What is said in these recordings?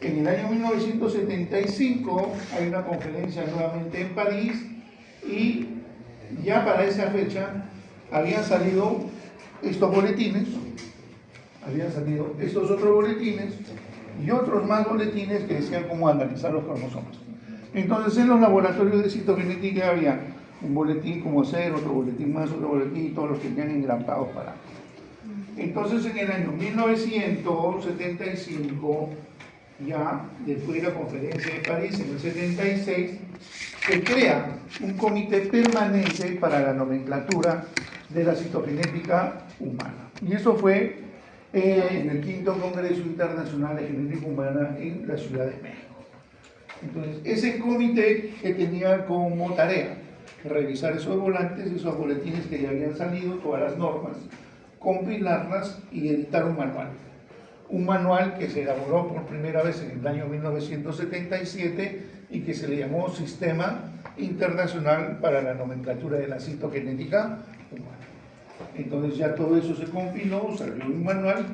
En el año 1975 hay una conferencia nuevamente en París y ya para esa fecha habían salido estos boletines, habían salido estos otros boletines y otros más boletines que decían cómo analizar los cromosomas. Entonces en los laboratorios de citogenética había un boletín como hacer, otro boletín más, otro boletín, y todos los tenían engrampados para. Entonces en el año 1975, ya después de la conferencia de París, en el 76, se crea un comité permanente para la nomenclatura de la citogenética humana. Y eso fue en el quinto Congreso Internacional de Genética Humana en la Ciudad de México. Entonces, ese comité que tenía como tarea revisar esos volantes, esos boletines que ya habían salido, todas las normas, compilarlas y editar un manual. Un manual que se elaboró por primera vez en el año 1977 y que se le llamó Sistema Internacional para la Nomenclatura de la Citogenética Humana. Entonces ya todo eso se compiló, salió un manual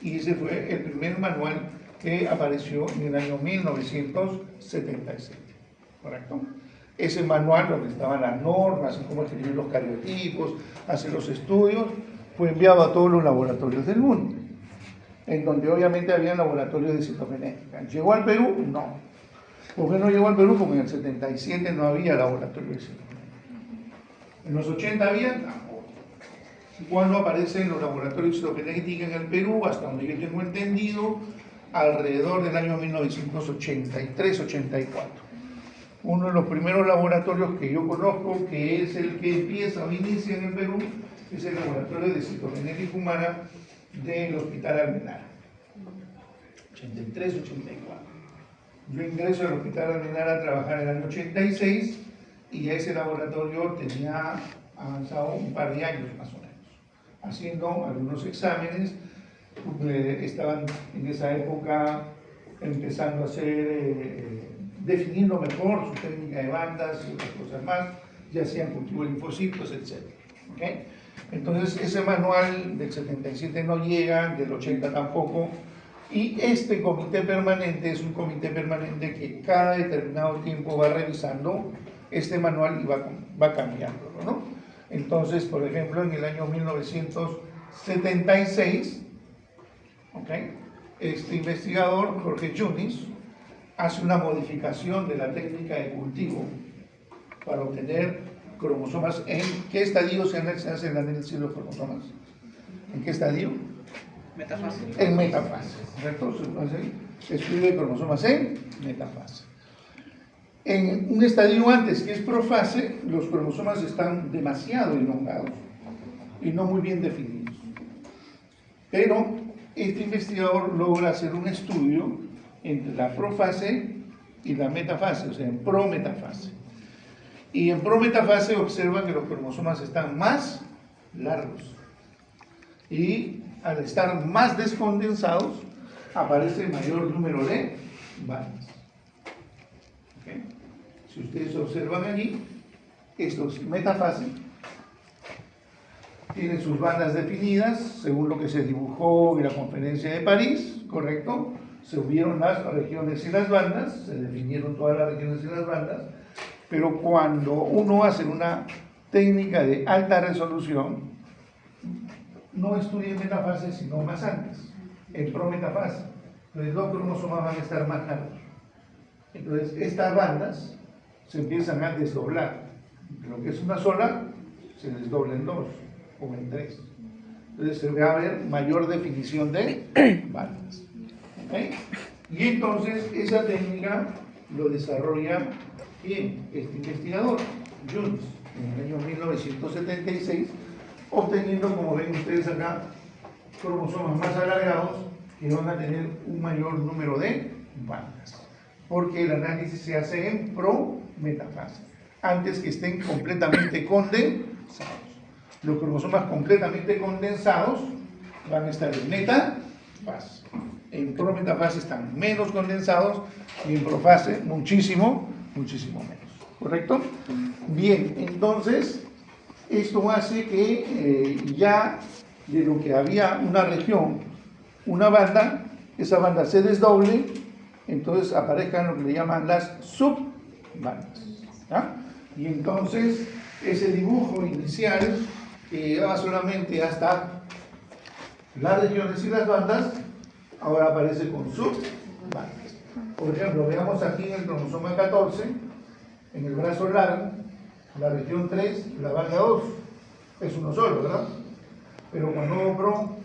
y ese fue el primer manual que apareció en el año 1977, ¿correcto? Ese manual donde estaban las normas, cómo escribir los cariotipos, hacer los estudios, fue enviado a todos los laboratorios del mundo, en donde obviamente había laboratorios de citogenética. ¿Llegó al Perú? No. ¿Por qué no llegó al Perú? Porque en el 77 no había laboratorio de citogenética. ¿En los 80 había? Tampoco. ¿Cuándo aparecen los laboratorios de citogenética en el Perú? Hasta donde yo tengo entendido, alrededor del año 1983-84. Uno de los primeros laboratorios que yo conozco, que es el que empieza o inicia en el Perú, es el laboratorio de citogenética humana del Hospital Almenara, 83-84. Yo ingreso al Hospital Almenara a trabajar en el año 86 y ya ese laboratorio tenía avanzado un par de años más o menos, haciendo algunos exámenes. Estaban en esa época empezando a hacer, definiendo mejor su técnica de bandas y otras cosas más, ya hacían cultivo de linfocitos, etc. ¿Okay? Entonces ese manual del 77 no llega, del 80 tampoco, y este comité permanente es un comité permanente que cada determinado tiempo va revisando este manual y va cambiándolo, ¿no? Entonces, por ejemplo, en el año 1976, ¿okay?, este investigador, Jorge Yunis, hace una modificación de la técnica de cultivo para obtener cromosomas. ¿En qué estadio se hace el análisis de los cromosomas? ¿En qué estadio? Metafase. En metafase, ¿correcto? Se escribe cromosomas en metafase. En un estadio antes, que es profase, los cromosomas están demasiado elongados y no muy bien definidos. Pero este investigador logra hacer un estudio entre la profase y la metafase, o sea, en prometafase. Y en prometafase observa que los cromosomas están más largos. Y al estar más descondensados, aparece mayor número de bandas. ¿Okay? Si ustedes observan allí, estos metafases tienen sus bandas definidas, según lo que se dibujó en la conferencia de París, ¿correcto? Se unieron las regiones y las bandas, se definieron todas las regiones y las bandas, pero cuando uno hace una técnica de alta resolución, no estudia en metafase, sino más antes, en prometafase. Entonces los cromosomas van a estar más largos. Entonces estas bandas se empiezan a desdoblar. Lo que es una sola, se desdobla en dos o en tres. Entonces se va a ver mayor definición de bandas. ¿Okay? Y entonces esa técnica lo desarrolla bien este investigador, Jones, en el año 1976, obteniendo, como ven ustedes acá, cromosomas más alargados que van a tener un mayor número de bandas, porque el análisis se hace en prometafase, antes que estén completamente condensados. Los cromosomas completamente condensados van a estar en metafase. En prometafase están menos condensados y en profase muchísimo menos. ¿Correcto? Bien, entonces esto hace que ya de lo que había una región, una banda, esa banda se desdoble entonces aparezcan lo que le llaman las subbandas. ¿Ya? Y entonces ese dibujo inicial que llegaba solamente hasta las regiones y las bandas, ahora aparece con subbandas. Por ejemplo, veamos aquí en el cromosoma 14, en el brazo largo, la región 3, la banda 2, es uno solo, ¿verdad? Pero cuando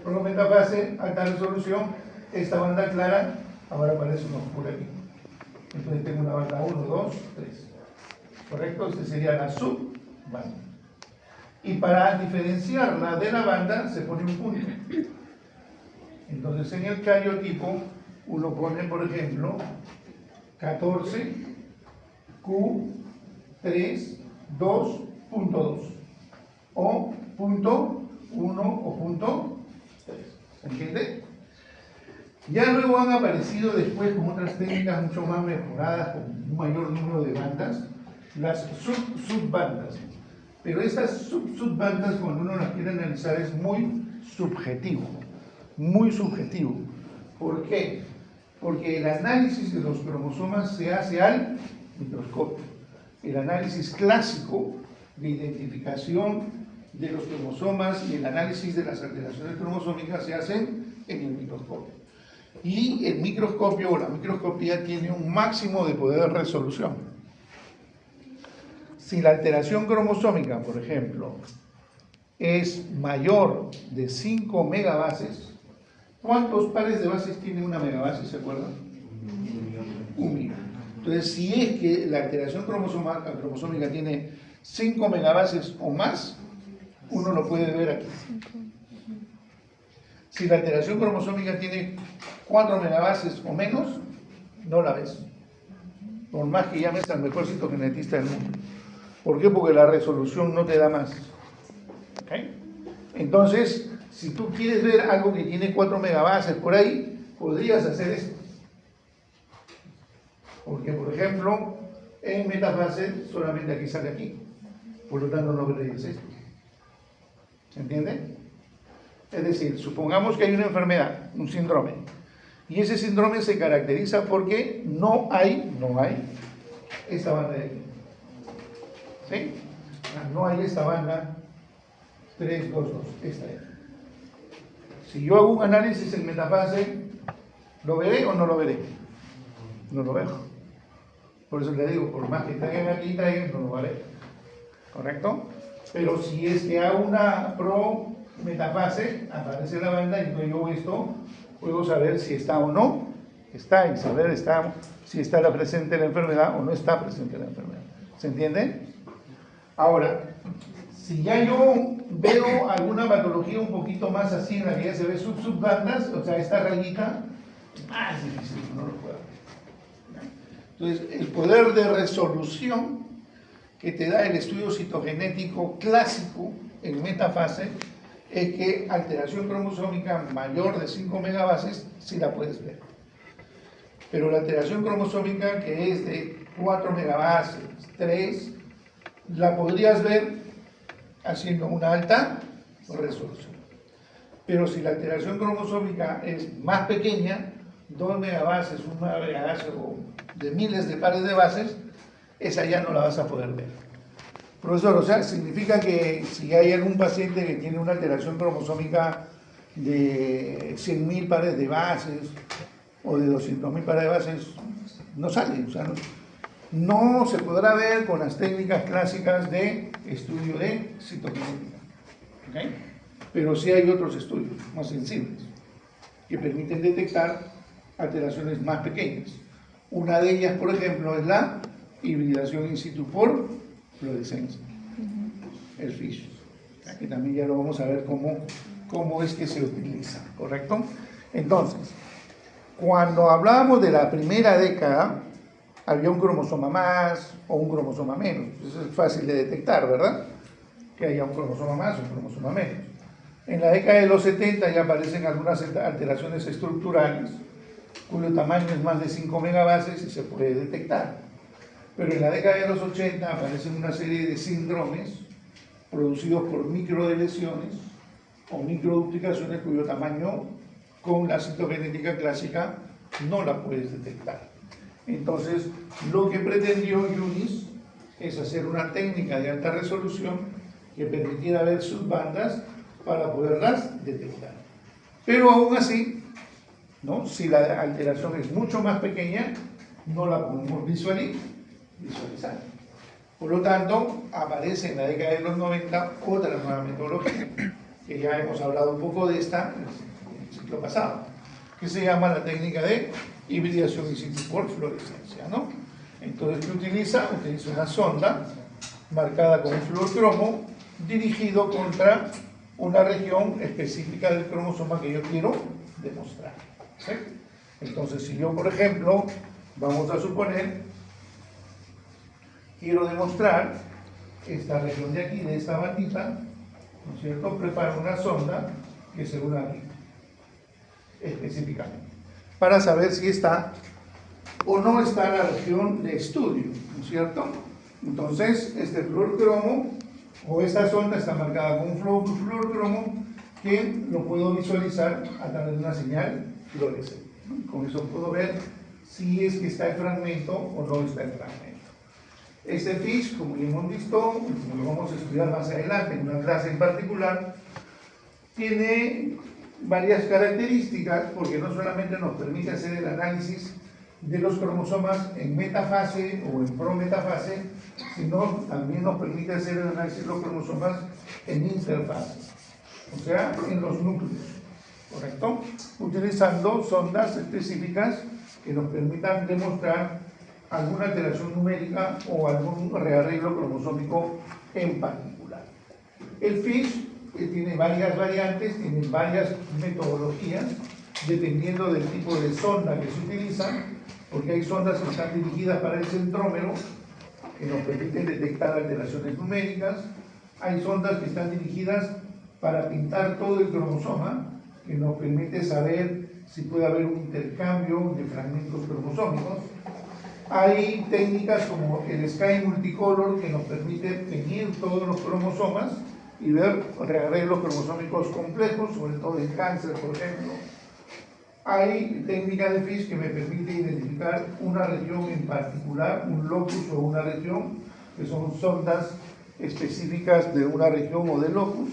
pro metafase, alta resolución, esta banda clara, ahora aparece una oscura aquí. Entonces tengo una banda 1, 2, 3. ¿Correcto? Esta sería la subbanda. Y para diferenciarla de la banda se pone un punto. Entonces en el cariotipo uno pone, por ejemplo, 14 Q3 2.2 o punto 1 o punto 3. ¿Se entiende? Ya luego han aparecido después con otras técnicas mucho más mejoradas, con un mayor número de bandas, las subbandas. Pero estas subbandas, cuando uno las quiere analizar, es muy subjetivo. Muy subjetivo. ¿Por qué? Porque el análisis de los cromosomas se hace al microscopio. El análisis clásico de identificación de los cromosomas y el análisis de las alteraciones cromosómicas se hacen en el microscopio. Y el microscopio o la microscopía tiene un máximo de poder de resolución. Si la alteración cromosómica, por ejemplo, es mayor de 5 megabases, ¿cuántos pares de bases tiene una megabase? ¿Se acuerdan? 1.000. Entonces, si es que la alteración cromosómica tiene 5 megabases o más, uno lo puede ver aquí. Si la alteración cromosómica tiene 4 megabases o menos, no la ves. Por más que llames al mejor citogenetista del mundo. ¿Por qué? Porque la resolución no te da más. ¿Okay? Entonces, si tú quieres ver algo que tiene 4 megabases por ahí, podrías hacer esto. Porque, por ejemplo, en metafase solamente aquí sale aquí. Por lo tanto, no veréis esto. ¿Se entiende? Es decir, supongamos que hay una enfermedad, un síndrome, y ese síndrome se caracteriza porque no hay esta banda de aquí. ¿Sí? No hay esta banda 3, 2, 2, esta es. Si yo hago un análisis en metafase, ¿lo veré o no lo veré? No lo veo. Por eso le digo, por más que traigan aquí, no lo va a ver. ¿Correcto? Pero si es que hago una metafase, aparece la banda y entonces yo esto puedo saber si está o no está y saber si está presente la enfermedad o no está presente la enfermedad. ¿Se entiende? Ahora, si ya yo veo alguna patología un poquito más así en la que ya se ve subbandas, o sea, esta rayita, es difícil, no lo puedo ver. Entonces, el poder de resolución que te da el estudio citogenético clásico en metafase es que alteración cromosómica mayor de 5 megabases sí la puedes ver. Pero la alteración cromosómica que es de 4 megabases, 3, la podrías ver haciendo una alta resolución. Pero si la alteración cromosómica es más pequeña, 2 megabases, 1 megabase o de miles de pares de bases, esa ya no la vas a poder ver. Profesor, o sea, significa que si hay algún paciente que tiene una alteración cromosómica de 100.000 pares de bases o de 200.000 pares de bases, no sale, o sea, no se podrá ver con las técnicas clásicas de estudio de citogenética. ¿Okay? Pero sí hay otros estudios más sensibles que permiten detectar alteraciones más pequeñas. Una de ellas, por ejemplo, es la hibridación in situ por fluorescencia, el FISH, que también ya lo vamos a ver cómo es que se utiliza, ¿correcto? Entonces, cuando hablábamos de la primera década, había un cromosoma más o un cromosoma menos. Eso es fácil de detectar, ¿verdad? Que haya un cromosoma más o un cromosoma menos. En la década de los 70 ya aparecen algunas alteraciones estructurales cuyo tamaño es más de 5 megabases y se puede detectar. Pero en la década de los 80 aparecen una serie de síndromes producidos por microdeleciones o microduplicaciones cuyo tamaño con la citogenética clásica no la puedes detectar. Entonces, lo que pretendió UNIS es hacer una técnica de alta resolución que permitiera ver sus bandas para poderlas detectar. Pero aún así, ¿no? Si la alteración es mucho más pequeña, no la podemos visualizar. Por lo tanto, aparece en la década de los 90 otra nueva metodología, que ya hemos hablado un poco de esta en el ciclo pasado, que se llama la técnica de hibridación in situ por fluorescencia, ¿no? Entonces, ¿qué utiliza? Utiliza una sonda marcada con un fluorocromo dirigido contra una región específica del cromosoma que yo quiero demostrar, ¿sí? Entonces, si yo, por ejemplo, vamos a suponer, quiero demostrar esta región de aquí, de esta bandita, ¿no es cierto? Preparo una sonda que se une aquí, específicamente, para saber si está o no está la región de estudio, ¿no es cierto? Entonces, este fluorocromo o esta sonda está marcada con un fluorocromo que lo puedo visualizar a través de una señal fluorescente, ¿no? Con eso puedo ver si es que está el fragmento o no está el fragmento. Este FISH, como ya hemos visto, como lo vamos a estudiar más adelante en una clase en particular, tiene varias características porque no solamente nos permite hacer el análisis de los cromosomas en metafase o en prometafase, sino también nos permite hacer el análisis de los cromosomas en interfase, o sea, en los núcleos, ¿correcto? Utilizando sondas específicas que nos permitan demostrar alguna alteración numérica o algún rearreglo cromosómico en particular. El FISH tiene varias variantes, tiene varias metodologías, dependiendo del tipo de sonda que se utiliza, porque hay sondas que están dirigidas para el centrómero, que nos permiten detectar alteraciones numéricas, hay sondas que están dirigidas para pintar todo el cromosoma, que nos permite saber si puede haber un intercambio de fragmentos cromosómicos. Hay técnicas como el Sky Multicolor que nos permite teñir todos los cromosomas y ver rearreglos cromosómicos complejos, sobre todo en cáncer, por ejemplo. Hay técnicas de FISH que me permite identificar una región en particular, un locus o una región, que son sondas específicas de una región o de locus.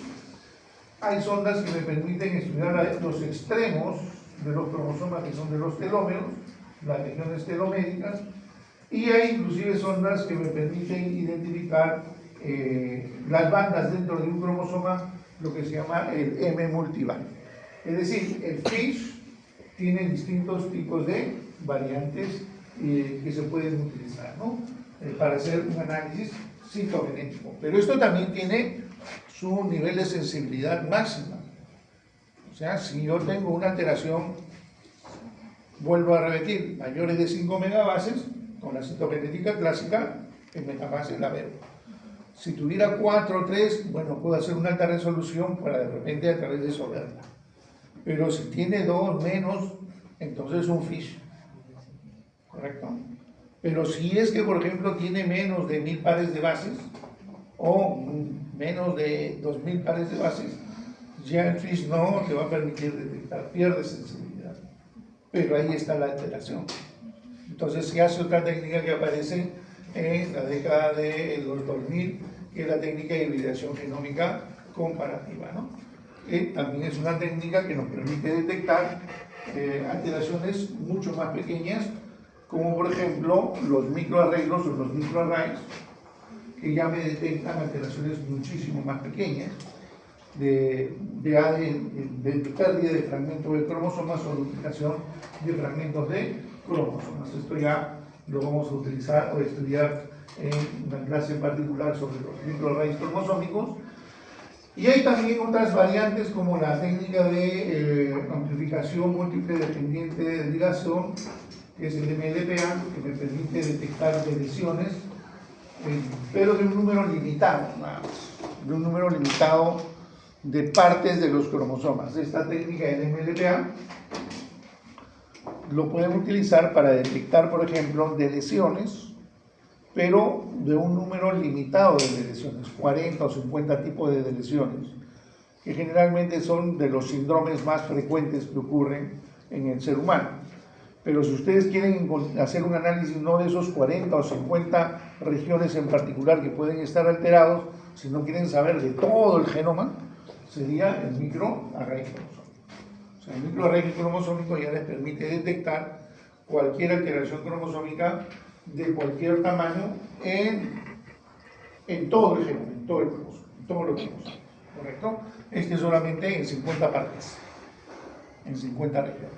Hay sondas que me permiten estudiar los extremos de los cromosomas, que son de los telómeros, las regiones teloméricas, y hay inclusive sondas que me permiten identificar las bandas dentro de un cromosoma, lo que se llama el M multiband. Es decir, el FISH tiene distintos tipos de variantes que se pueden utilizar, ¿no? Para hacer un análisis citogenético. Pero esto también tiene su nivel de sensibilidad máxima. O sea, si yo tengo una alteración, vuelvo a repetir, mayores de 5 megabases, con la citogenética clásica, en metafase la veo. Si tuviera 4 o 3, bueno, puedo hacer una alta resolución para de repente a través de eso verla. Pero si tiene 2 menos, entonces es un FISH, ¿correcto? Pero si es que, por ejemplo, tiene menos de 1000 pares de bases o menos de 2000 pares de bases, ya el FISH no te va a permitir detectar, pierde sensibilidad. Pero ahí está la alteración. Entonces se hace otra técnica que aparece en la década de los 2000, que es la técnica de hibridación genómica comparativa, ¿no? Que también es una técnica que nos permite detectar alteraciones mucho más pequeñas, como por ejemplo los microarreglos o los microarrays, que ya me detectan alteraciones muchísimo más pequeñas de pérdida de fragmentos de cromosomas o duplicación de fragmentos de cromosomas. Esto ya lo vamos a utilizar o estudiar en una clase en particular sobre los microarrays cromosómicos. Y hay también otras variantes como la técnica de amplificación múltiple dependiente de ligación, que es el MLPA, que me permite detectar deleciones, pero de un número limitado, de un número limitado de partes de los cromosomas. Esta técnica del MLPA lo pueden utilizar para detectar, por ejemplo, deleciones, pero de un número limitado de deleciones, 40 o 50 tipos de deleciones, que generalmente son de los síndromes más frecuentes que ocurren en el ser humano. Pero si ustedes quieren hacer un análisis no de esos 40 o 50 regiones en particular que pueden estar alterados, si no quieren saber de todo el genoma, sería el microarray cromosómico. O sea, el microarray cromosómico ya les permite detectar cualquier alteración cromosómica de cualquier tamaño en todo el genoma, en todo el cromosoma, en todos los cromosomas, ¿correcto? Solamente en 50 partes, en 50 regiones.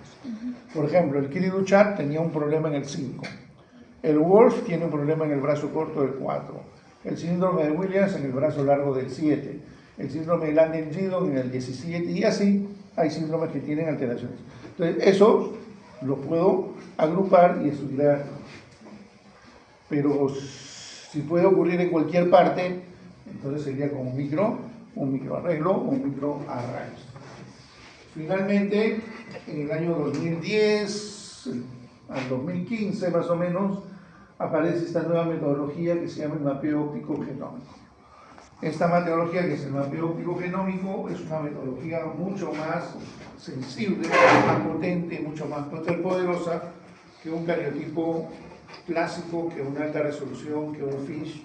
Por ejemplo, el Cri du Chat tenía un problema en el 5, el Wolf tiene un problema en el brazo corto del 4, el síndrome de Williams en el brazo largo del 7, el síndrome de Landel-Giddon en el 17, y así hay síndromes que tienen alteraciones. Entonces, eso lo puedo agrupar y estudiar, pero si puede ocurrir en cualquier parte, entonces sería como un microarreglo o un microarray. Finalmente, en el año 2010 al 2015 más o menos, aparece esta nueva metodología que se llama el mapeo óptico genómico. Esta metodología, que es el mapeo óptico genómico, es una metodología mucho más sensible, más potente, mucho más poderosa que un cariotipo clásico, que una alta resolución, que un FISH,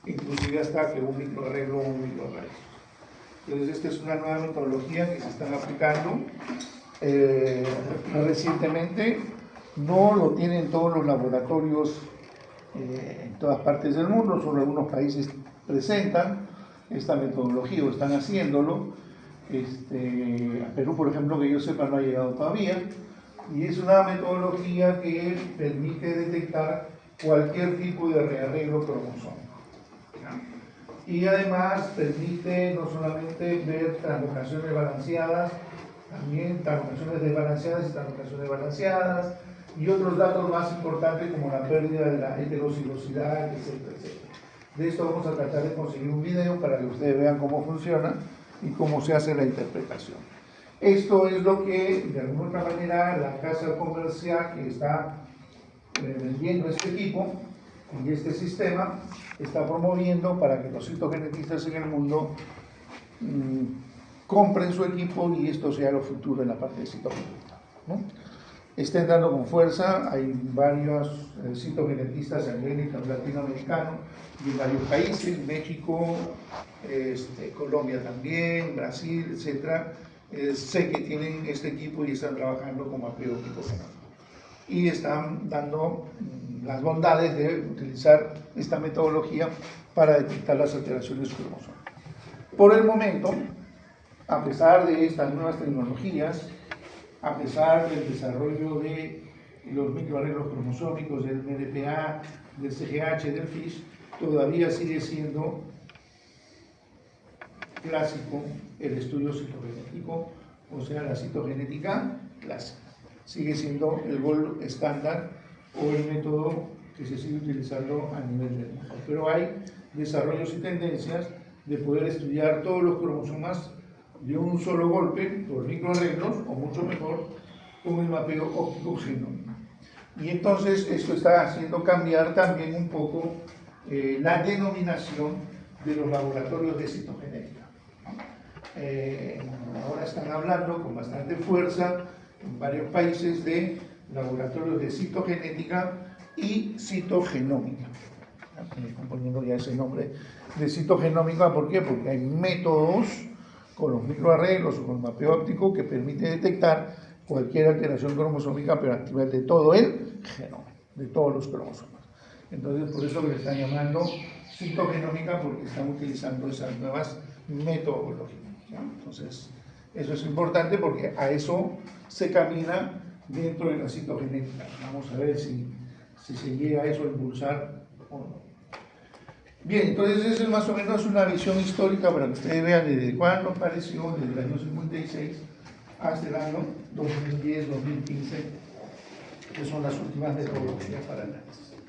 inclusive hasta que un microarreglo o un microarray. Entonces, esta es una nueva metodología que se está aplicando recientemente. No lo tienen todos los laboratorios en todas partes del mundo, solo algunos países presentan esta metodología o están haciéndolo. A Perú, por ejemplo, que yo sepa, no ha llegado todavía, y es una metodología que permite detectar cualquier tipo de rearreglo cromosómico. Y además permite no solamente ver translocaciones balanceadas, también translocaciones desbalanceadas y translocaciones balanceadas, y otros datos más importantes como la pérdida de la heterocigosidad, etcétera, etcétera. De esto vamos a tratar de conseguir un video para que ustedes vean cómo funciona y cómo se hace la interpretación. Esto es lo que, de alguna otra manera, la casa comercial que está vendiendo este equipo y este sistema está promoviendo para que los citogenetistas en el mundo compren su equipo y esto sea lo futuro en la parte de citogenética, ¿no? Está entrando con fuerza, hay varios citogenetistas a nivel latinoamericano y en varios países, México, Colombia también, Brasil, etc. Sé que tienen este equipo y están trabajando como mapeo óptico genómico y están dando las bondades de utilizar esta metodología para detectar las alteraciones cromosómicas. Por el momento, a pesar de estas nuevas tecnologías, a pesar del desarrollo de los microarreglos cromosómicos, del MDPA, del CGH, del FISH, todavía sigue siendo clásico el estudio citogenético, o sea, la citogenética clásica. Sigue siendo el gold estándar o el método que se sigue utilizando a nivel del mundo. Pero hay desarrollos y tendencias de poder estudiar todos los cromosomas de un solo golpe por microarreglos, o mucho mejor con el mapeo óptico genómico. Y entonces esto está haciendo cambiar también un poco la denominación de los laboratorios de citogenética. Ahora están hablando con bastante fuerza en varios países de laboratorios de citogenética y citogenómica. Están poniendo ya ese nombre de citogenómica, ¿por qué? Porque hay métodos con los microarreglos o con el mapeo óptico que permite detectar cualquier alteración cromosómica, pero a nivel de todo el genoma, de todos los cromosomas. Entonces, por eso le están llamando citogenómica, porque están utilizando esas nuevas metodologías, ¿no? Entonces, eso es importante porque a eso se camina dentro de la citogenética. Vamos a ver si se llega a eso a impulsar o no. Bien, entonces esa es más o menos una visión histórica para que ustedes vean desde cuándo apareció, desde el año 56 hasta el año 2010-2015, que son las últimas metodologías para análisis.